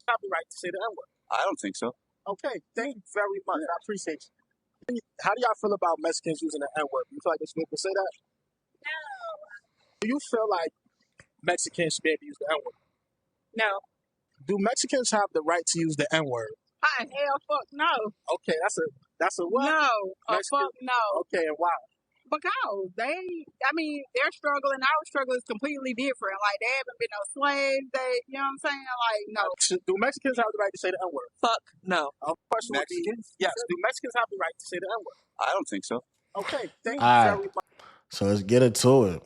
have the right to say the N-word. I don't think so. Okay, thank you very much. I appreciate you. How do y'all feel about Mexicans using the N-word? You feel like it's good to say that? No. Do you feel like Mexicans should be able to use the N-word? No. Do Mexicans have the right to use the N-word? Hi, hell, fuck no. Okay, that's a what? No, a fuck no. Okay, and why? Because their struggle and our struggle is completely different. Like, they haven't been no slaves. You know what I'm saying? Like, no. Do Mexicans have the right to say the N-word? Fuck no. Question would be, yes, do Mexicans have the right to say the N-word? I don't think so. Okay, thank you very much. So let's get into it.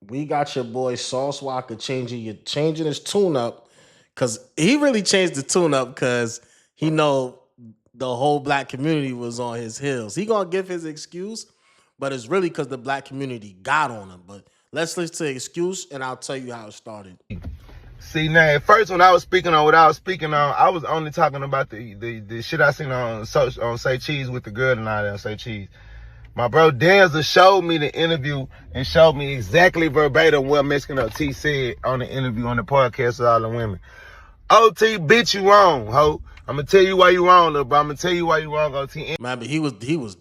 We got your boy Sauce Walka changing his tune up, because he really changed the tune up because he know the whole black community was on his heels. He gonna give his excuse, but it's really because the black community got on him. But let's listen to the excuse, and I'll tell you how it started. See, now, at first, when I was speaking on what I was speaking on, I was only talking about the shit I seen on Say Cheese with the girl and all that on Say Cheese. My bro Denzel showed me the interview and showed me exactly verbatim what Mexican OT said on the interview on the podcast with all the women. OT, bitch, you wrong, ho. I'm gonna tell you why you wrong, little bro. I'm gonna tell you why you wrong, OT. Man, but he was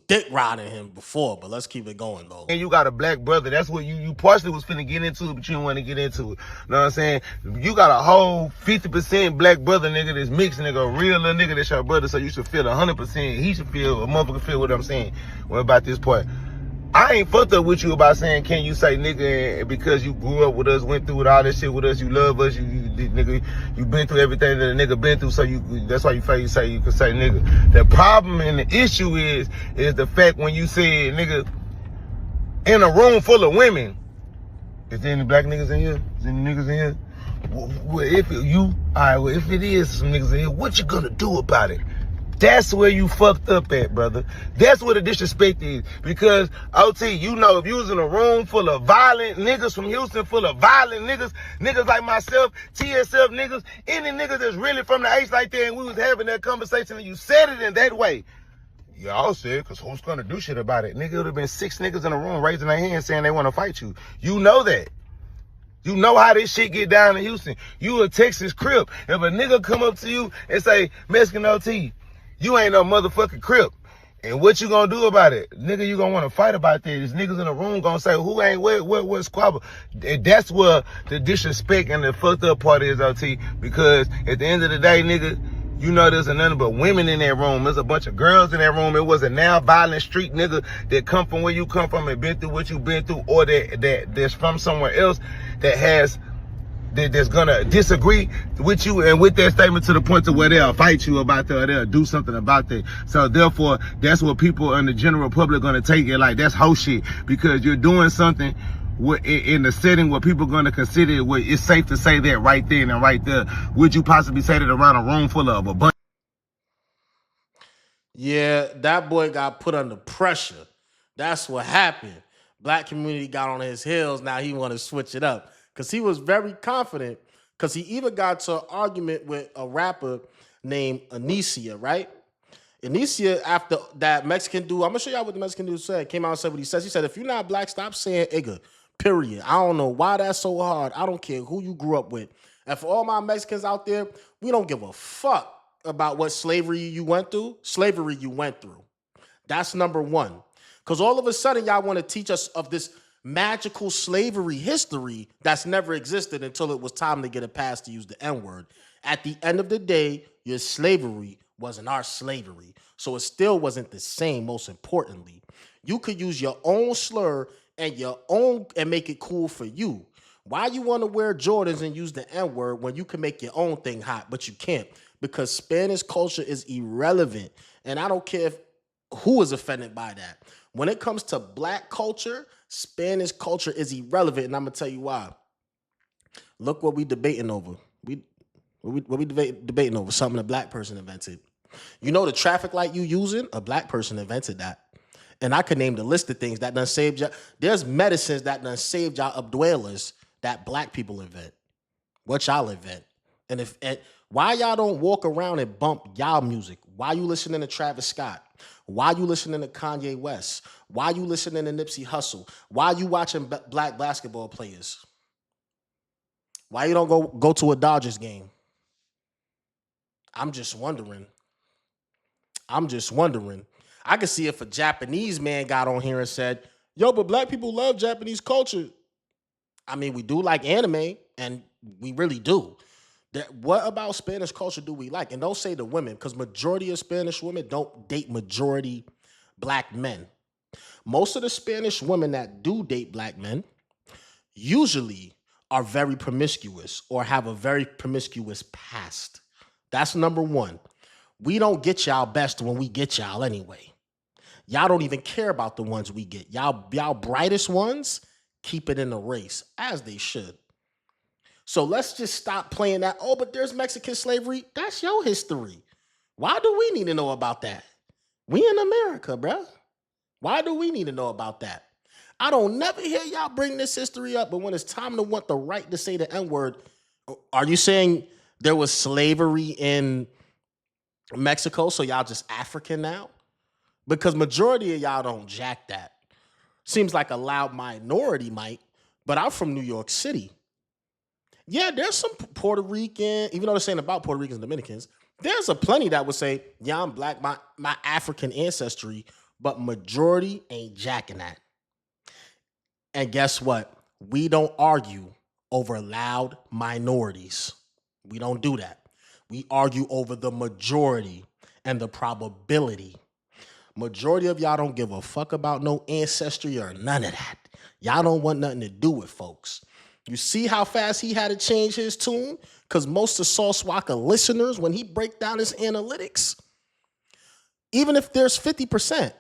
dick riding him before, but let's keep it going though. And you got a black brother. That's what you partially was finna get into it, but you didn't want to get into it. Know what I'm saying? You got a whole 50% black brother, nigga, that's mixed, nigga, a real little nigga that's your brother, so you should feel 100%. He should feel, a motherfucker feel what I'm saying. What about this part? I ain't fucked up with you about saying, can you say nigga because you grew up with us, went through all this shit with us, you love us, nigga, you been through everything that a nigga been through, so that's why you feel you can say nigga. The problem and the issue is the fact when you say nigga in a room full of women. Is there any black niggas in here? Is there any niggas in here? Well, if it is some niggas in here, what you gonna do about it? That's where you fucked up at, brother. That's where the disrespect is. Because, OT, you know, if you was in a room full of violent niggas from Houston, full of violent niggas like myself, TSF niggas, any niggas that's really from the H like that, and we was having that conversation and you said it in that way. Y'all said, because who's gonna do shit about it? Nigga, it would have been 6 niggas in a room raising their hands saying they want to fight you. You know that. You know how this shit get down in Houston. You a Texas Crip. If a nigga come up to you and say, Mexican OT, you ain't no motherfucking Crip. And what you gonna do about it? Nigga, you gonna wanna fight about that. These niggas in the room gonna say, who ain't what squabble? And that's where the disrespect and the fucked up part is, OT. Because at the end of the day, nigga, you know there's nothing but women in that room. There's a bunch of girls in that room. It was a now violent street nigga that come from where you come from and been through what you been through, or that's from somewhere else that's gonna disagree with you and with that statement to the point to where they'll fight you about that, or they'll do something about that. So therefore, that's what people in the general public gonna take it like that's hoe shit, because you're doing something in the setting where people gonna consider it, where it's safe to say that right then and right there. Would you possibly say that around a room full of a bunch? Yeah, that boy got put under pressure. That's what happened. Black community got on his heels. Now he want to switch it up because he was very confident, because he even got to an argument with a rapper named Anicia, right? Anicia, after that Mexican dude, I'm going to show y'all what the Mexican dude said, came out and said what he says. He said, if you're not black, stop saying igga, period. I don't know why that's so hard. I don't care who you grew up with. And for all my Mexicans out there, we don't give a fuck about what slavery you went through. Slavery you went through. That's number one. Because all of a sudden, y'all want to teach us of this magical slavery history that's never existed until it was time to get a pass to use the N-word. At the end of the day, your slavery wasn't our slavery. So it still wasn't the same, most importantly. You could use your own slur and make it cool for you. Why you want to wear Jordans and use the N-word when you can make your own thing hot, but you can't? Because Spanish culture is irrelevant. And I don't care who is offended by that. When it comes to black culture, Spanish culture is irrelevant, and I'm gonna tell you why. Look what we debating over. We debating over something a black person invented. You know the traffic light you using? A black person invented that. And I could name the list of things that done saved y'all. There's medicines that done saved y'all abduelas that black people invent. What y'all invent? And why y'all don't walk around and bump y'all music? Why you listening to Travis Scott? Why you listening to Kanye West? Why you listening to Nipsey Hussle? Why you watching black basketball players? Why you don't go to a Dodgers game? I'm just wondering. I'm just wondering. I could see if a Japanese man got on here and said, yo, but black people love Japanese culture. I mean, we do like anime, and we really do. What about Spanish culture do we like? And don't say the women, because majority of Spanish women don't date majority black men. Most of the Spanish women that do date black men usually are very promiscuous or have a very promiscuous past. That's number one. We don't get y'all best when we get y'all anyway. Y'all don't even care about the ones we get. Y'all brightest ones, keep it in the race, as they should. So let's just stop playing that. Oh, but there's Mexican slavery. That's your history. Why do we need to know about that? We in America, bruh. Why do we need to know about that? I don't never hear y'all bring this history up, but when it's time to want the right to say the N-word, are you saying there was slavery in Mexico, so y'all just African now? Because majority of y'all don't jack that. Seems like a loud minority might, but I'm from New York City. Yeah, there's some Puerto Rican, even though they're saying about Puerto Ricans and Dominicans, there's a plenty that would say, yeah, I'm black, my African ancestry, but majority ain't jacking that. And guess what? We don't argue over loud minorities. We don't do that. We argue over the majority and the probability. Majority of y'all don't give a fuck about no ancestry or none of that. Y'all don't want nothing to do with folks. You see how fast he had to change his tune? Because most of Sauce Walka listeners, when he break down his analytics, even if there's 50%,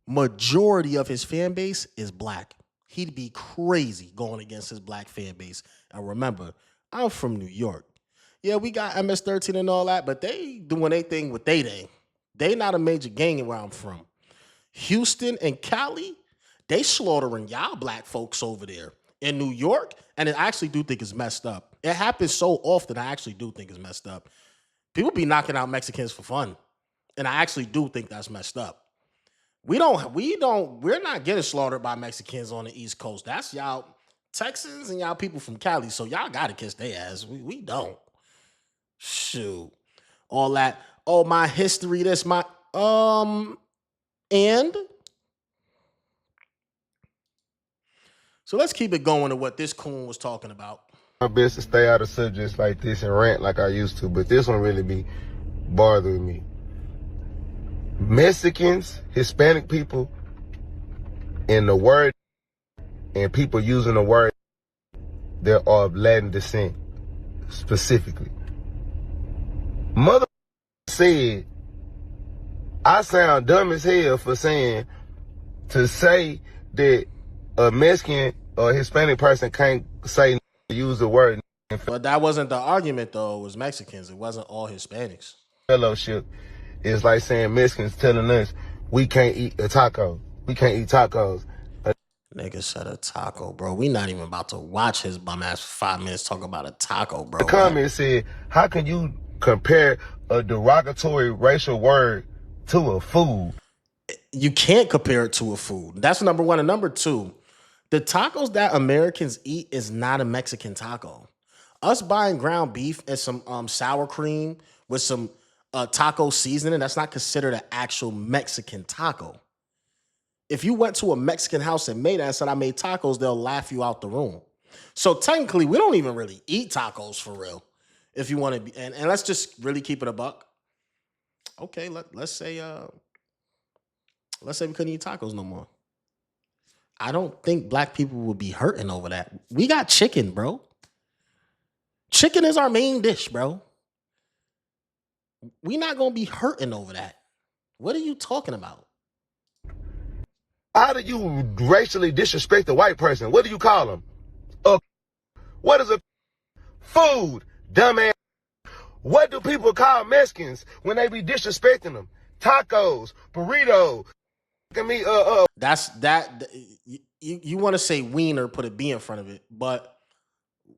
majority of his fan base is black. He'd be crazy going against his black fan base. And remember, I'm from New York. Yeah, we got MS-13 and all that, but they doing their thing with they thing. They not a major gang where I'm from. Houston and Cali, they slaughtering y'all black folks over there. In New York, and I actually do think it's messed up. It happens so often, I actually do think it's messed up. People be knocking out Mexicans for fun. And I actually do think that's messed up. We're not getting slaughtered by Mexicans on the East Coast. That's y'all Texans and y'all people from Cali. So y'all gotta kiss their ass. We don't. Shoot. All that. Oh, my history, this, my and so let's keep it going to what this coon was talking about. My best to stay out of subjects like this and rant like I used to, but this one really be bothering me. Mexicans, Hispanic people, and the word, and people using the word, they're of Latin descent, specifically. Mother said, I sound dumb as hell for saying, to say that a Mexican or Hispanic person can't say, use the word. But that wasn't the argument, though. It was Mexicans. It wasn't all Hispanics. Fellowship is like saying Mexicans telling us we can't eat a taco. We can't eat tacos. Nigga said a taco, bro. We not even about to watch his bum ass for 5 minutes talk about a taco, bro. The comment said, how can you compare a derogatory racial word to a food? You can't compare it to a food. That's number one. And number two, the tacos that Americans eat is not a Mexican taco. Us buying ground beef and some sour cream with some taco seasoning, that's not considered an actual Mexican taco. If you went to a Mexican house and made that and said, I made tacos, they'll laugh you out the room. So technically, we don't even really eat tacos for real. If you want to be, and let's just really keep it a buck. Okay, let's say we couldn't eat tacos no more. I don't think black people would be hurting over that. We got chicken, bro. Chicken is our main dish, bro. We not gonna be hurting over that. What are you talking about? How do you racially disrespect a white person? What do you call them? What is a food, dumbass? What do people call Mexicans when they be disrespecting them? Tacos, burrito. That's that. You want to say wiener, put a B in front of it, but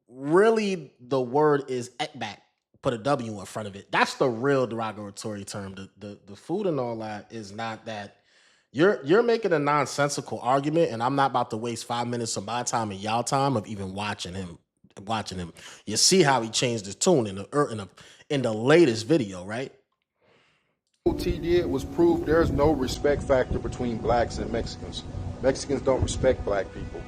really the word is ekbak. Put a W in front of it. That's the real derogatory term. The food and all that is not that. You're making a nonsensical argument, and I'm not about to waste 5 minutes of my time and y'all time of even watching him. You see how he changed his tune in the latest video, right? What T did was prove there's no respect factor between blacks and Mexicans. Mexicans don't respect black people.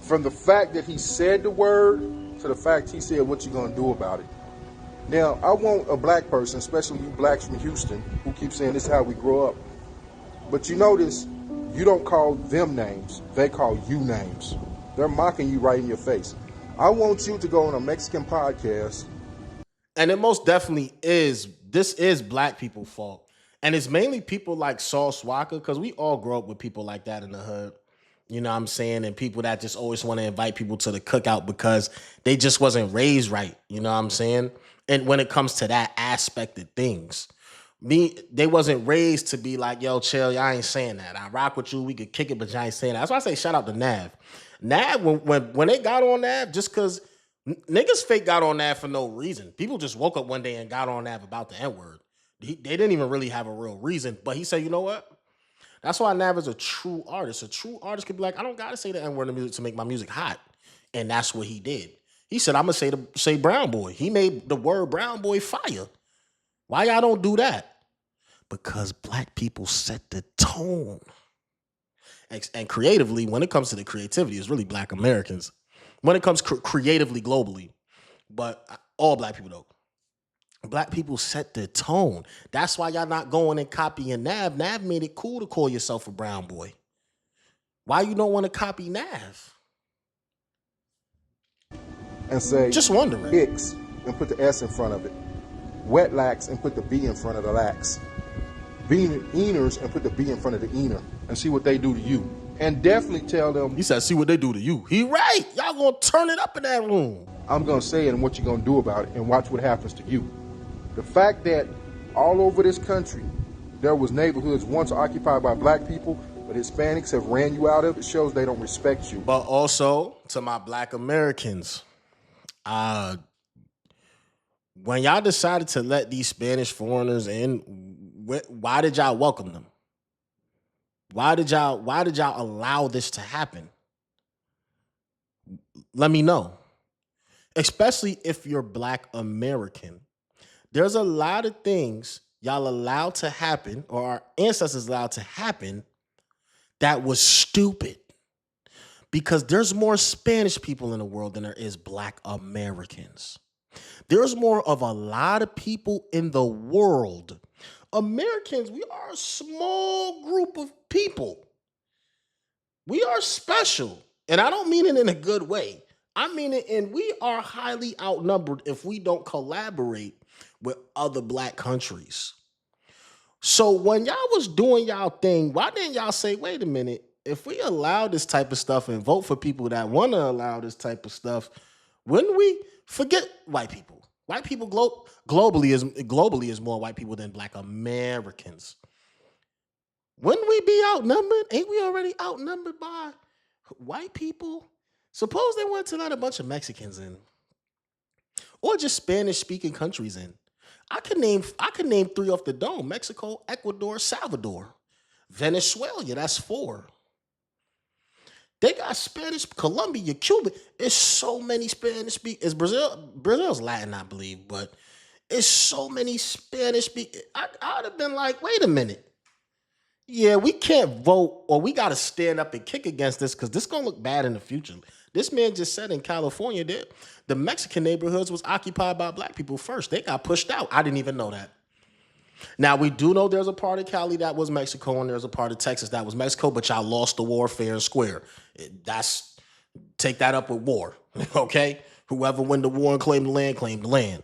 From the fact that he said the word to the fact he said what you gonna do about it. Now, I want a black person, especially you blacks from Houston, who keep saying this is how we grow up. But you notice, you don't call them names, they call you names. They're mocking you right in your face. I want you to go on a Mexican podcast. And it most definitely is. This is black people's fault. And it's mainly people like Sauce Walka, because we all grow up with people like that in the hood. You know what I'm saying? And people that just always want to invite people to the cookout because they just wasn't raised right. You know what I'm saying? And when it comes to that aspect of things, they wasn't raised to be like, yo, chill, y'all ain't saying that. I rock with you, we could kick it, but y'all ain't saying that. That's why I say shout out to Nav. Nav, when they got on Nav, just because niggas fake got on Nav for no reason. People just woke up one day and got on Nav about the N-word. They didn't even really have a real reason. But he said, you know what? That's why Nav is a true artist. A true artist could be like, I don't gotta say the N-word in music to make my music hot. And that's what he did. He said, I'm gonna say brown boy. He made the word brown boy fire. Why y'all don't do that? Because black people set the tone. And creatively, when it comes to the creativity, it's really black Americans. When it comes creatively, globally. But all black people, though. Black people set the tone. That's why y'all not going and copying Nav. Nav made it cool to call yourself a brown boy. Why you don't want to copy Nav? And say, just wondering. Hicks, and put the S in front of it. Wet lax, and put the B in front of the lax. Beaners, and put the B in front of the eaner. And see what they do to you. And definitely tell them. He said, see what they do to you. He right. Y'all gonna turn it up in that room. I'm gonna say it and what you're gonna do about it, and watch what happens to you. The fact that all over this country, there was neighborhoods once occupied by black people, but Hispanics have ran you out of it, shows they don't respect you. But also, to my black Americans, when y'all decided to let these Spanish foreigners in, why did y'all welcome them? Why did y'all allow this to happen? Let me know. Especially if you're black American. There's a lot of things y'all allowed to happen, or our ancestors allowed to happen, that was stupid. Because there's more Spanish people in the world than there is black Americans. There's more of a lot of people in the world. Americans, we are a small group of people. We are special. And I don't mean it in a good way. I mean it in we are highly outnumbered if we don't collaborate with other black countries. So when y'all was doing y'all thing, why didn't y'all say, wait a minute, if we allow this type of stuff and vote for people that want to allow this type of stuff, wouldn't we forget white people? White people globally is more white people than black Americans. Wouldn't we be outnumbered? Ain't we already outnumbered by white people? Suppose they wanted to let a bunch of Mexicans in, or just Spanish-speaking countries in. I could name 3 off the dome: Mexico, Ecuador, Salvador, Venezuela. That's 4. They got Spanish, Colombia, Cuba. It's so many Spanish speakers. It's Brazil's Latin, I believe, but it's so many Spanish speakers. I'd have been like, wait a minute. Yeah, we can't vote, or we got to stand up and kick against this because this is going to look bad in the future. This man just said in California that the Mexican neighborhoods was occupied by black people first. They got pushed out. I didn't even know that. Now, we do know there's a part of Cali that was Mexico and there's a part of Texas that was Mexico, but y'all lost the war fair and square. Take that up with war, okay? Whoever win the war and claim the land, claim the land.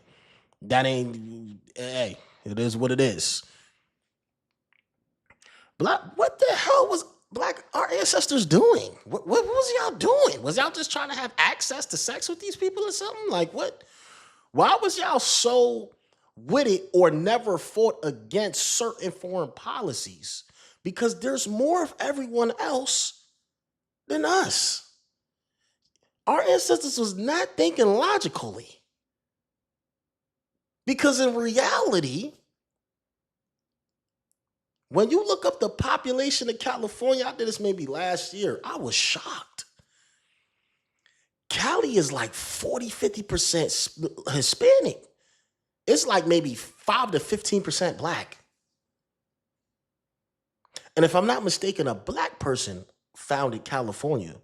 That ain't, hey, it is what it is. What the hell was our ancestors doing? What was y'all doing? Was y'all just trying to have access to sex with these people or something? Like what? Why was y'all so with it or never fought against certain foreign policies? Because there's more of everyone else than us. Our ancestors was not thinking logically. Because in reality, when you look up the population of California, I did this maybe last year, I was shocked. Cali is like 40, 50% Hispanic. it's like maybe 5 to 15% black. And if I'm not mistaken, a black person founded California.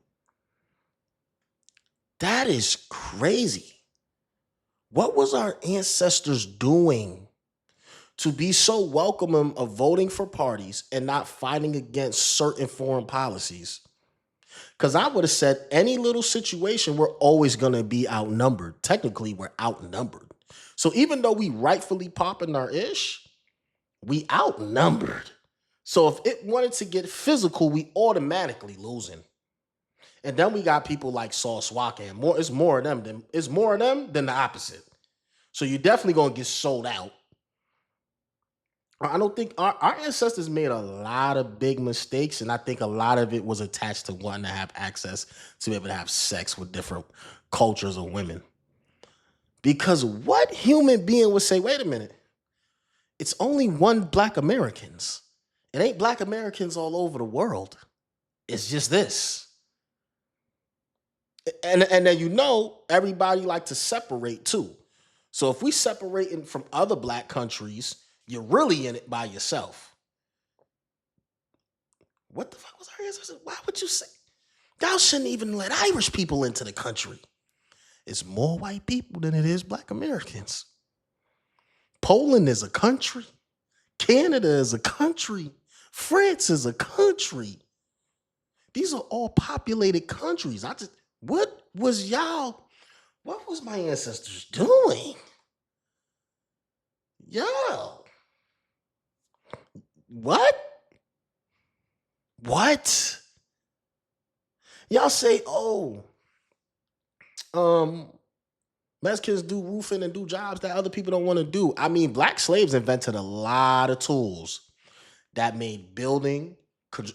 That is crazy. What was our ancestors doing to be so welcoming of voting for parties and not fighting against certain foreign policies? Because I would have said any little situation, we're always going to be outnumbered. Technically, we're outnumbered. So even though we rightfully popping our ish, we outnumbered. So if it wanted to get physical, we automatically losing. And then we got people like Sauce Walka, and it's more of them than the opposite. So you're definitely gonna get sold out. I don't think our ancestors made a lot of big mistakes, and I think a lot of it was attached to wanting to have access to be able to have sex with different cultures of women. Because what human being would say, wait a minute, it's only one Black Americans. It ain't Black Americans all over the world. It's just this. And then everybody like to separate too. So if we separating from other black countries, you're really in it by yourself. What the fuck was our answer? Why would you say? Y'all shouldn't even let Irish people into the country. It's more white people than it is Black Americans. Poland is a country. Canada is a country. France is a country. These are all populated countries. What was my ancestors doing? Yo. What? Y'all say, Mexicans do roofing and do jobs that other people don't want to do. I mean, black slaves invented a lot of tools that made building,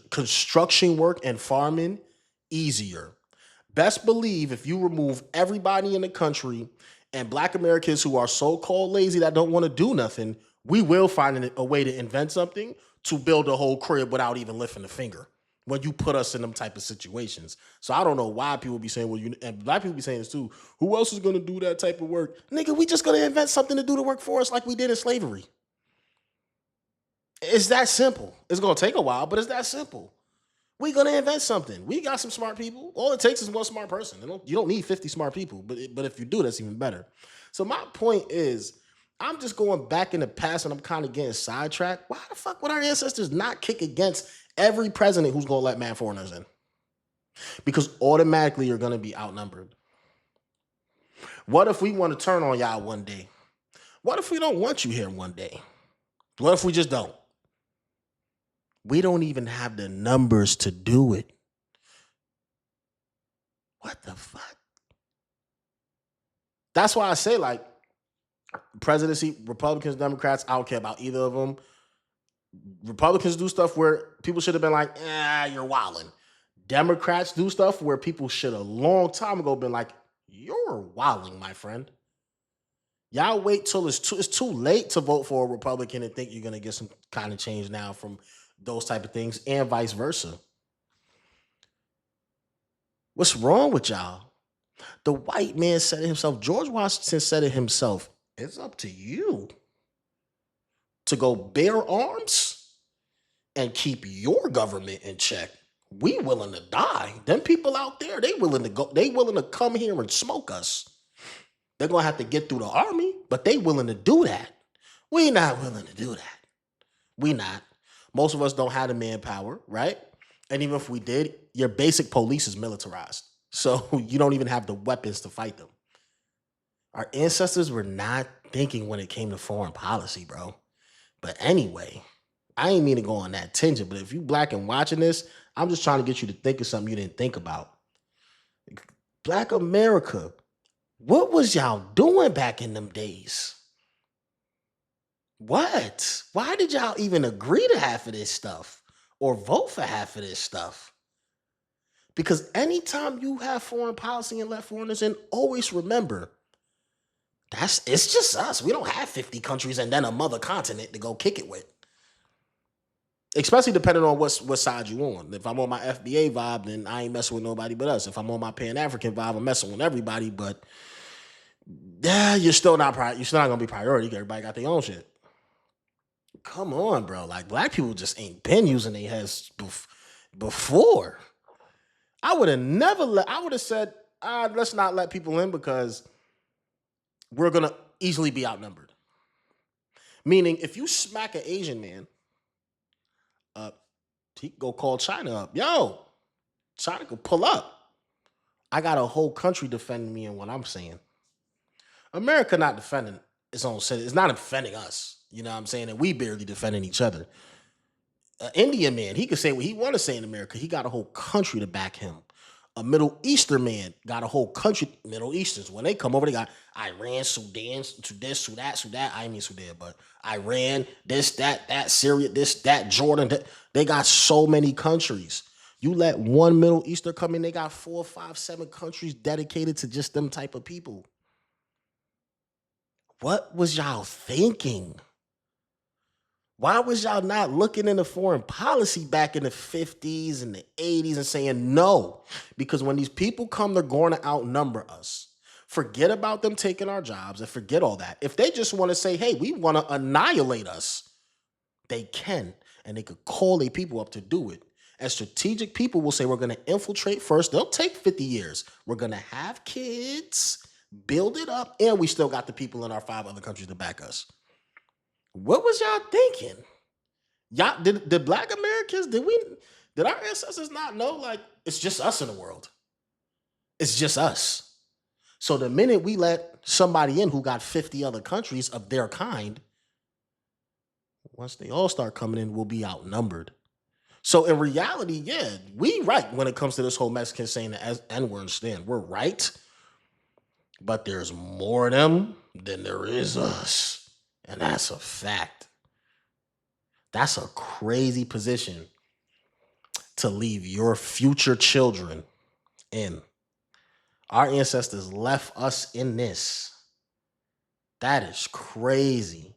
construction work, and farming easier. Best believe if you remove everybody in the country and Black Americans who are so-called lazy that don't want to do nothing, we will find a way to invent something to build a whole crib without even lifting a finger when you put us in them type of situations. So I don't know why people be saying, and black people be saying this too, who else is going to do that type of work? Nigga, we just going to invent something to do the work for us like we did in slavery. It's that simple. It's going to take a while, but it's that simple. We're going to invent something. We got some smart people. All it takes is one smart person. You don't need 50 smart people, but if you do, that's even better. So my point is, I'm just going back in the past and I'm kind of getting sidetracked. Why the fuck would our ancestors not kick against every president who's going to let mad foreigners in? Because automatically you're going to be outnumbered. What if we want to turn on y'all one day? What if we don't want you here one day? What if we just don't? We don't even have the numbers to do it. What the fuck? That's why I say, like, presidency, Republicans, Democrats, I don't care about either of them. Republicans do stuff where people should have been like, you're wilding. Democrats do stuff where people should a long time ago been like, you're wilding, my friend. Y'all wait till it's too late to vote for a Republican and think you're going to get some kind of change now from those type of things, and vice versa. What's wrong with y'all? The white man said it himself. George Washington said it himself. It's up to you to go bear arms and keep your government in check. We willing to die. Them people out there, they willing to come here and smoke us. They're going to have to get through the army, but they willing to do that. We not willing to do that. We not. Most of us don't have the manpower, right? And even if we did, your basic police is militarized. So you don't even have the weapons to fight them. Our ancestors were not thinking when it came to foreign policy, bro. But anyway, I ain't mean to go on that tangent, but if you black and watching this, I'm just trying to get you to think of something you didn't think about. Black America, what was y'all doing back in them days? What? Why did y'all even agree to half of this stuff or vote for half of this stuff? Because anytime you have foreign policy and let foreigners in, always remember, it's just us. We don't have 50 countries and then a mother continent to go kick it with. Especially depending on what side you on. If I'm on my FBA vibe, then I ain't messing with nobody but us. If I'm on my Pan-African vibe, I'm messing with everybody, but Yeah, you're still not gonna be priority. Everybody got their own shit. Come on, bro. Like black people just ain't been using their heads before. I would have I would have said, let's not let people in because we're gonna easily be outnumbered. Meaning, if you smack an Asian man up, he can go call China up. Yo, China could pull up. I got a whole country defending me in what I'm saying. America not defending its own city. It's not defending us. You know what I'm saying? And we barely defending each other. An Indian man, he could say what he want to say in America. He got a whole country to back him. A Middle Eastern man got a whole country. Middle Easterns, when they come over, they got Iran, Sudan, Sudan. I mean Sudan, but Iran, this, that, Syria, this, that, Jordan. They got so many countries. You let one Middle Eastern come in, they got 4, 5, 7 countries dedicated to just them type of people. What was y'all thinking? Why was y'all not looking into foreign policy back in the 50s and the 80s and saying no? Because when these people come, they're going to outnumber us. Forget about them taking our jobs and forget all that. If they just want to say, hey, we want to annihilate us, they can. And they could call their people up to do it. And strategic people will say, we're going to infiltrate first. They'll take 50 years. We're going to have kids, build it up, and we still got the people in our 5 other countries to back us. What was y'all thinking? Y'all did black Americans, did our ancestors not know like it's just us in the world? It's just us. So the minute we let somebody in who got 50 other countries of their kind, once they all start coming in, we'll be outnumbered. So in reality, yeah, we right when it comes to this whole Mexican saying the N-word and stand. We're right. But there's more of them than there is us. And that's a fact. That's a crazy position to leave your future children in. Our ancestors left us in this. That is crazy.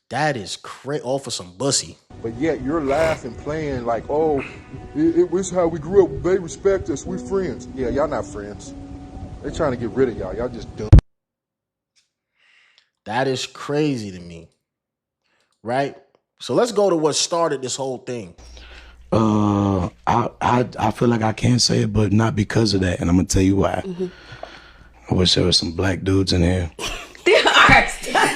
That is crazy. All for some bussy. But yet you're laughing, playing like, oh, it was how we grew up. They respect us. We friends. Yeah, y'all not friends. They're trying to get rid of y'all. Y'all just dumb. That is crazy to me. Right? So let's go to what started this whole thing. I feel like I can't say it, but not because of that, and I'm gonna tell you why. Mm-hmm. I wish there was some black dudes in here. There are.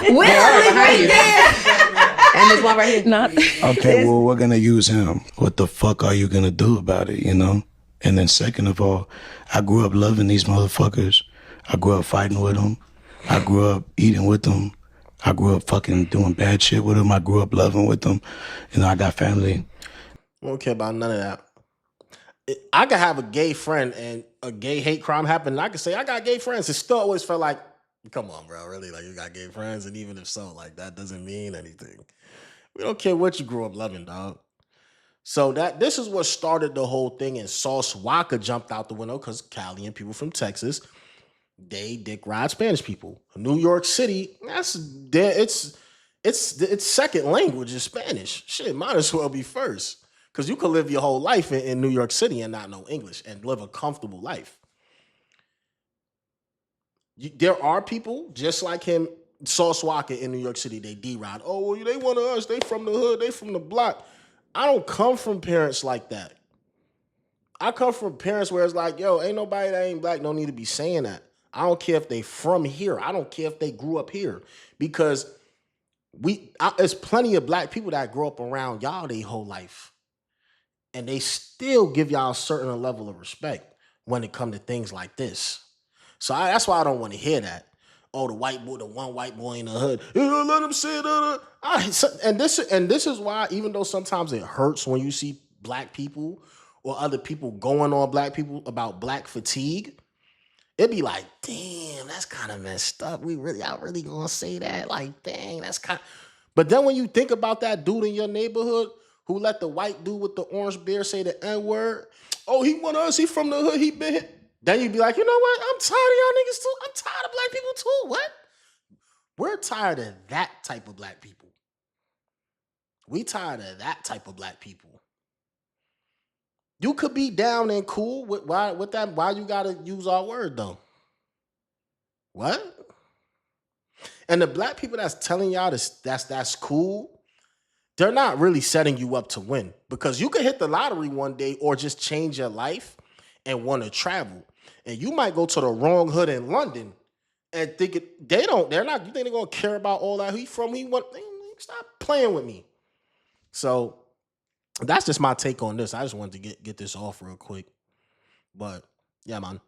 Will right there. And there's one right here. Not. Okay, well, we're gonna use him. What the fuck are you gonna do about it, you know? And then second of all, I grew up loving these motherfuckers. I grew up fighting with them. I grew up eating with them. I grew up fucking doing bad shit with them. I grew up loving with them. You know, I got family. I don't care about none of that. I could have a gay friend and a gay hate crime happen, and I could say, I got gay friends. It still always felt like, come on, bro, really? Like, you got gay friends? And even if so, like, that doesn't mean anything. We don't care what you grew up loving, dog. So this is what started the whole thing, and Sauce Walka jumped out the window because Cali and people from Texas, they dick ride Spanish people. New York City, it's second language is Spanish. Shit, might as well be first. Because you could live your whole life in New York City and not know English and live a comfortable life. There are people just like him, Sauce Walka in New York City, they D-ride. Oh, well, they one of us. They from the hood. They from the block. I don't come from parents like that. I come from parents where it's like, yo, ain't nobody that ain't black don't need to be saying that. I don't care if they from here. I don't care if they grew up here. Because there's plenty of black people that grew up around y'all their whole life. And they still give y'all a certain level of respect when it comes to things like this. So that's why I don't want to hear that. Oh, the one white boy in the hood. Let him say that. And this is why, even though sometimes it hurts when you see black people or other people going on black people about black fatigue, it'd be like, damn, that's kind of messed up. Y'all really gonna say that? Like, dang, that's kind. But then when you think about that dude in your neighborhood who let the white dude with the orange beard say the N-word, oh, he want us, he from the hood, he been hit. Then you'd be like, you know what? I'm tired of y'all niggas too. I'm tired of black people too. What? We're tired of that type of black people. We tired of that type of black people. You could be down and cool with that. Why you gotta use our word though? What? And the black people that's telling y'all that's cool, they're not really setting you up to win, because you could hit the lottery one day or just change your life and want to travel. And you might go to the wrong hood in London and think they're not, you think they're going to care about all that? Who he from? Stop playing with me. So that's just my take on this. I just wanted to get this off real quick. But yeah, man.